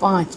5।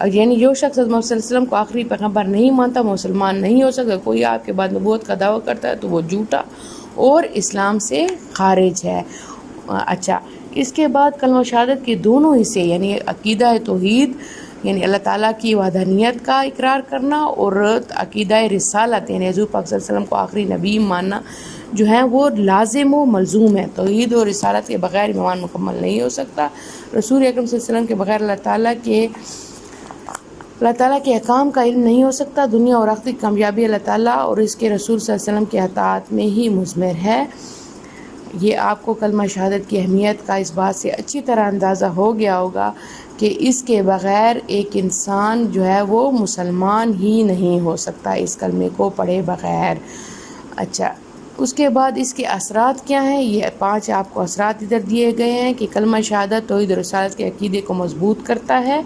یعنی جو شخص محمد صلی اللہ علیہ وسلم کو آخری پیغمبر نہیں مانتا مسلمان نہیں ہو سکتا. کوئی آپ کے بعد نبوت کا دعویٰ کرتا ہے تو وہ جھوٹا اور اسلام سے خارج ہے. اچھا، اس کے بعد کلمہ شہادت کے دونوں حصے یعنی عقیدہ توحید یعنی اللہ تعالیٰ کی وحدانیت کا اقرار کرنا اور عقیدہ رسالت یعنی حضور پاک صلی اللہ علیہ وسلم کو آخری نبی ماننا جو ہے وہ لازم و ملزوم ہے. توحید اور رسالت کے بغیر ایمان مکمل نہیں ہو سکتا. رسول اکرم صلی اللہ علیہ وسلم کے بغیر اللہ تعالیٰ کے احکام کا علم نہیں ہو سکتا. دنیا اور آخرت کی کامیابی اللہ تعالیٰ اور اس کے رسول صلی اللہ علیہ وسلم کے اطاعت میں ہی مضمر ہے. یہ آپ کو کلمہ شہادت کی اہمیت کا اس بات سے اچھی طرح اندازہ ہو گیا ہوگا کہ اس کے بغیر ایک انسان جو ہے وہ مسلمان ہی نہیں ہو سکتا اس کلمے کو پڑھے بغیر. اچھا، اس کے بعد اس کے اثرات کیا ہیں؟ یہ 5 آپ کو اثرات ادھر دیے گئے ہیں کہ کلمہ شہادت توحید اور رسالت کے عقیدے کو مضبوط کرتا ہے.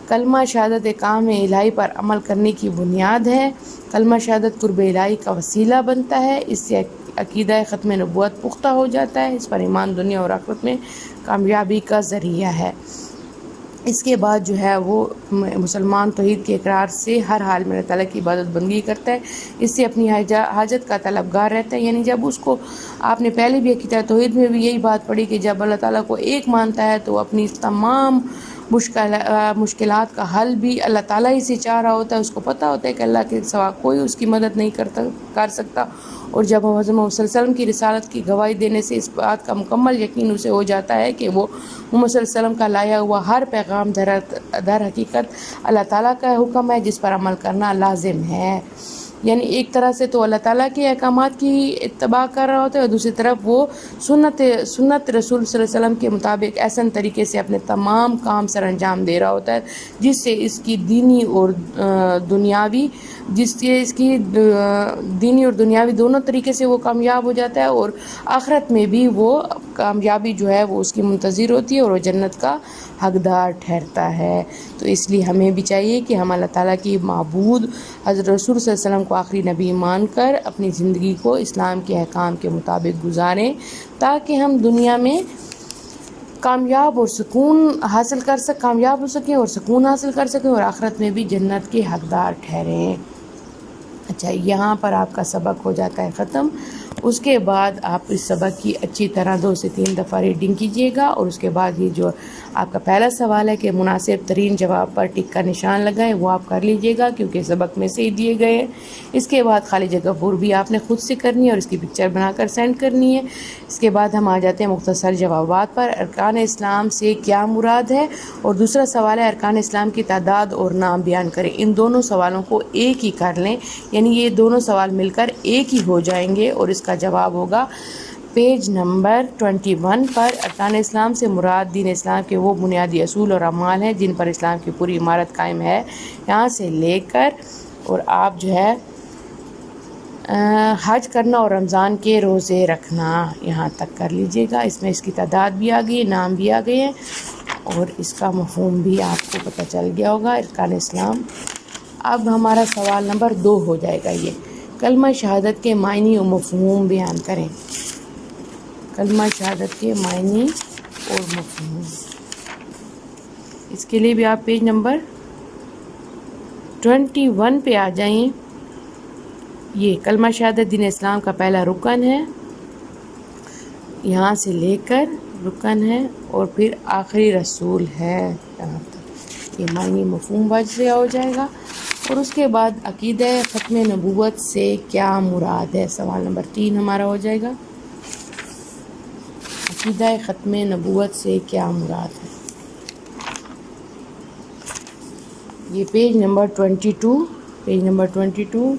کلمہ شہادت احکام الہی پر عمل کرنے کی بنیاد ہے. کلمہ شہادت قرب الہی کا وسیلہ بنتا ہے. اس سے عقیدہ ختم نبوت پختہ ہو جاتا ہے. اس پر ایمان دنیا اور آخرت میں کامیابی کا ذریعہ ہے. اس کے بعد جو ہے وہ مسلمان توحید کے اقرار سے ہر حال میں اللہ تعالیٰ کی عبادت بندگی کرتا ہے. اس سے اپنی حاجت کا طلبگار رہتا ہے. یعنی جب اس کو آپ نے پہلے بھی عقیدہ توحید میں بھی یہی بات پڑھی کہ جب اللہ تعالیٰ کو ایک مانتا ہے تو وہ اپنی تمام مشکلات کا حل بھی اللہ تعالیٰ ہی سے چاہ رہا ہوتا ہے. اس کو پتہ ہوتا ہے کہ اللہ کے سوا کوئی اس کی مدد نہیں کر سکتا. اور جب حضرت محمد صلی اللہ علیہ وسلم کی رسالت کی گواہی دینے سے اس بات کا مکمل یقین اسے ہو جاتا ہے کہ وہ محمد صلی اللہ علیہ وسلم کا لایا ہوا ہر پیغام در حقیقت اللہ تعالیٰ کا حکم ہے جس پر عمل کرنا لازم ہے. یعنی ایک طرح سے تو اللہ تعالیٰ کے احکامات کی اتباع کر رہا ہوتا ہے اور دوسری طرف وہ سنت رسول صلی اللہ علیہ وسلم کے مطابق احسن طریقے سے اپنے تمام کام سر انجام دے رہا ہوتا ہے جس سے اس کی دینی اور دنیاوی دونوں طریقے سے وہ کامیاب ہو جاتا ہے اور آخرت میں بھی وہ کامیابی جو ہے وہ اس کی منتظر ہوتی ہے اور وہ جنت کا حقدار ٹھہرتا ہے. تو اس لیے ہمیں بھی چاہیے کہ ہم اللہ تعالیٰ کی معبود حضرت رسول صلی اللہ علیہ وسلم کو آخری نبی مان کر اپنی زندگی کو اسلام کے احکام کے مطابق گزاریں تاکہ ہم دنیا میں کامیاب اور کامیاب ہو سکیں اور سکون حاصل کر سکیں اور آخرت میں بھی جنت کے حقدار ٹھہریں. اچھا، یہاں پر آپ کا سبق ہو جاتا ہے ختم. اس کے بعد آپ اس سبق کی اچھی طرح 2 سے 3 دفعہ ریڈنگ کیجیے گا اور اس کے بعد یہ جو آپ کا پہلا سوال ہے کہ مناسب ترین جواب پر ٹک کا نشان لگائیں وہ آپ کر لیجیے گا کیونکہ سبق میں سے ہی دیے گئے ہیں. اس کے بعد خالی جگہ پر بھی آپ نے خود سے کرنی ہے اور اس کی پکچر بنا کر سینڈ کرنی ہے. اس کے بعد ہم آ جاتے ہیں مختصر جوابات پر. ارکان اسلام سے کیا مراد ہے؟ اور دوسرا سوال ہے ارکان اسلام کی تعداد اور نام بیان کریں. ان دونوں سوالوں کو ایک ہی کر لیں یعنی یہ دونوں سوال مل کر ایک ہی ہو جائیں گے اور اس کا جواب ہوگا پیج نمبر 21 پر. ارکان اسلام سے مراد دین اسلام کے وہ بنیادی اصول اور اعمال ہیں جن پر اسلام کی پوری عمارت قائم ہے. یہاں سے لے کر اور آپ جو ہے حج کرنا اور رمضان کے روزے رکھنا یہاں تک کر لیجئے گا. اس میں اس کی تعداد بھی آ گئی، نام بھی آ گئے ہیں اور اس کا مفہوم بھی آپ کو پتہ چل گیا ہوگا. ارکان اسلام. اب ہمارا سوال نمبر 2 ہو جائے گا یہ کلمہ شہادت کے معنی و مفہوم بیان کریں. کلمہ شہادت کے معنی اور مفہوم. اس کے لیے بھی آپ پیج نمبر 21 پہ آ جائیں. یہ کلمہ شہادت دین اسلام کا پہلا رکن ہے، یہاں سے لے کر رکن ہے اور پھر آخری رسول ہے یہاں تک. یہ معنی مفہوم واضح ہو جائے گا. اور اس کے بعد عقیدہ ختم نبوت سے کیا مراد ہے؟ سوال نمبر 3 ہمارا ہو جائے گا. عقیدہ ختم نبوت سے کیا مراد ہے؟ یہ پیج نمبر 22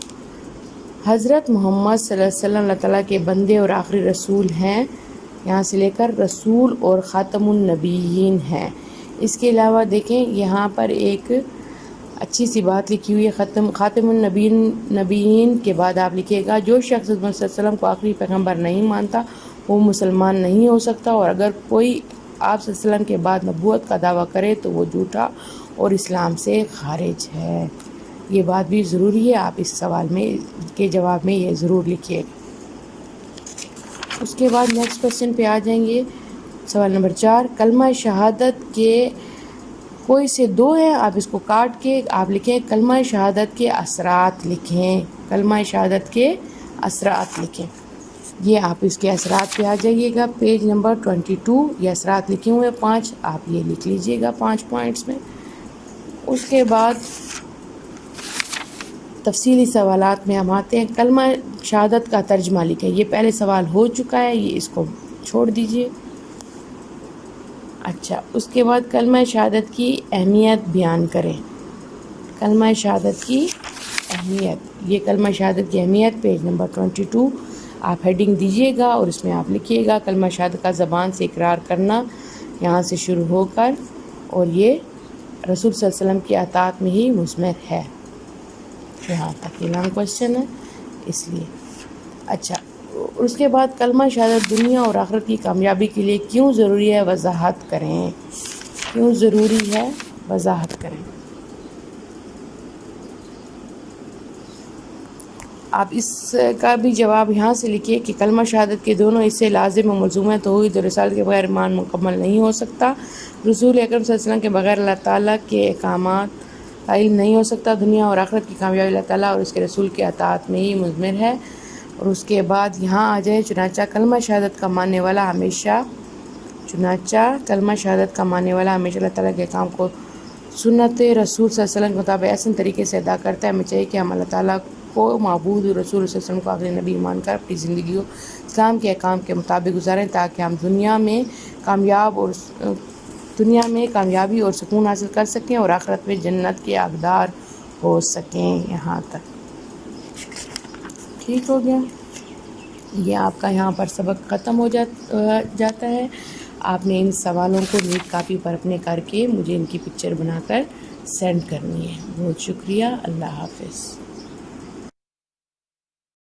حضرت محمد صلی اللہ علیہ وسلم اللہ تعالیٰ کے بندے اور آخری رسول ہیں، یہاں سے لے کر رسول اور خاتم النبیین ہیں. اس کے علاوہ دیکھیں یہاں پر ایک اچھی سی بات لکھی ہوئی ہے. خاتم النبیین کے بعد آپ لکھیے گا جو شخص محمد صلی اللہ علیہ وسلم کو آخری پیغمبر نہیں مانتا وہ مسلمان نہیں ہو سکتا اور اگر کوئی آپ صلی اللہ علیہ وسلم کے بعد نبوت کا دعویٰ کرے تو وہ جھوٹا اور اسلام سے خارج ہے. یہ بات بھی ضروری ہے، آپ اس سوال میں کے جواب میں یہ ضرور لکھیے. اس کے بعد نیکسٹ کوسچن پہ آ جائیں گے. سوال نمبر 4 کلمہ شہادت کے کوئی سے دو ہیں، آپ اس کو کاٹ کے آپ لکھیں کلمہ شہادت کے اثرات لکھیں، کلمہ شہادت کے اثرات لکھیں۔ یہ آپ اس کے اثرات پہ آ جائیے گا، پیج نمبر 22، یہ اثرات لکھے ہوئے 5، آپ یہ لکھ لیجئے گا 5 پوائنٹس میں۔ اس کے بعد تفصیلی سوالات میں ہم آتے ہیں۔ کلمہ شہادت کا ترجمہ لکھیں، یہ پہلے سوال ہو چکا ہے، یہ اس کو چھوڑ دیجئے۔ اچھا، اس کے بعد کلمہ شہادت کی اہمیت بیان کریں، کلمہ شہادت کی اہمیت، یہ کلمہ شہادت کی اہمیت پیج نمبر 22 آپ ہیڈنگ دیجئے گا اور اس میں آپ لکھیے گا کلمہ شہادت کا زبان سے اقرار کرنا یہاں سے شروع ہو کر، اور یہ رسول صلی اللہ علیہ وسلم کی اطاعت میں ہی مضمر ہے، یہاں تک یہ لانگ کوشچن ہے اس لیے۔ اچھا، اس کے بعد کلمہ شہادت دنیا اور آخرت کی کامیابی کے لیے کیوں ضروری ہے وضاحت کریں، کیوں ضروری ہے وضاحت کریں۔ آپ اس کا بھی جواب یہاں سے لکھیے کہ کلمہ شہادت کے دونوں حصے لازم و ملزوم ہیں، توحید اور رسالت کے بغیر ایمان مکمل نہیں ہو سکتا۔ رسول اکرم صلی اللہ علیہ وسلم کے بغیر اللہ تعالیٰ کے احکامات کا علم نہیں ہو سکتا۔ دنیا اور آخرت کی کامیابی اللہ تعالیٰ اور اس کے رسول کے اطاعت میں ہی مضمر ہے۔ اور اس کے بعد یہاں آ جائے، چنانچہ کلمہ شہادت کا ماننے والا ہمیشہ اللہ تعالیٰ کے کام کو سنت رسول صلی اللہ علیہ وسلم کے مطابق احسن طریقے سے ادا کرتا ہے۔ ہمیں چاہیے کہ ہم اللہ تعالیٰ کو معبود اور رسول صلی اللہ علیہ وسلم کو آخری نبی مان کر اپنی زندگی کو اسلام کے احکام کے مطابق گزاریں، تاکہ ہم دنیا میں کامیابی اور سکون حاصل کر سکیں اور آخرت میں جنت کے حقدار ہو سکیں۔ یہاں تک ٹھیک ہو گیا؟ یہ آپ کا یہاں پر سبق ختم ہو جاتا ہے۔ آپ نے ان سوالوں کو نیٹ کاپی پر اپنے کر کے مجھے ان کی پکچر بنا کر سینڈ کرنی ہے۔ بہت شکریہ، اللہ حافظ۔